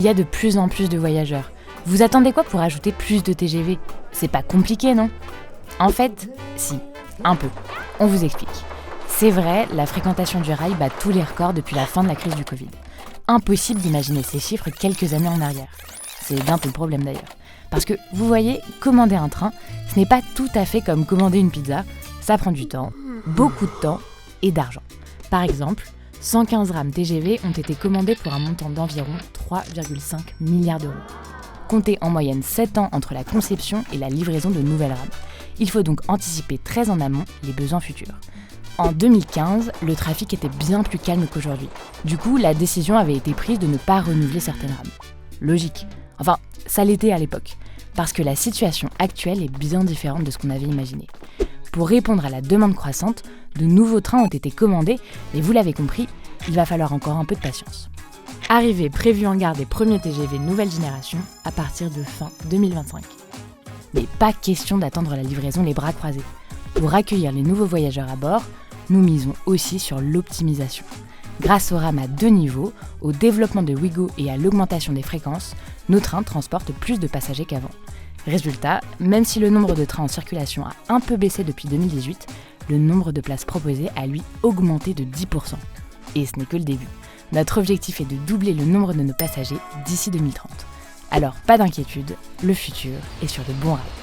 Il y a de plus en plus de voyageurs. Vous attendez quoi pour ajouter plus de TGV ? C'est pas compliqué, non ? En fait, si, un peu. On vous explique. C'est vrai, la fréquentation du rail bat tous les records depuis la fin de la crise du Covid. Impossible d'imaginer ces chiffres quelques années en arrière. C'est d'un peu le problème d'ailleurs. Parce que, vous voyez, commander un train, ce n'est pas tout à fait comme commander une pizza. Ça prend du temps, beaucoup de temps et d'argent. Par exemple, 115 rames TGV ont été commandées pour un montant d'environ 3,5 milliards d'euros. Comptez en moyenne 7 ans entre la conception et la livraison de nouvelles rames. Il faut donc anticiper très en amont les besoins futurs. En 2015, le trafic était bien plus calme qu'aujourd'hui. Du coup, la décision avait été prise de ne pas renouveler certaines rames. Logique. Enfin, ça l'était à l'époque, parce que la situation actuelle est bien différente de ce qu'on avait imaginé. Pour répondre à la demande croissante, de nouveaux trains ont été commandés, mais vous l'avez compris, il va falloir encore un peu de patience. Arrivée prévue en gare des premiers TGV nouvelle génération à partir de fin 2025. Mais pas question d'attendre la livraison les bras croisés. Pour accueillir les nouveaux voyageurs à bord, nous misons aussi sur l'optimisation. Grâce aux rames à 2 niveaux, au développement de Ouigo et à l'augmentation des fréquences, nos trains transportent plus de passagers qu'avant. Résultat, même si le nombre de trains en circulation a un peu baissé depuis 2018, le nombre de places proposées a lui augmenté de 10%. Et ce n'est que le début. Notre objectif est de doubler le nombre de nos passagers d'ici 2030. Alors pas d'inquiétude, le futur est sur de bons rails.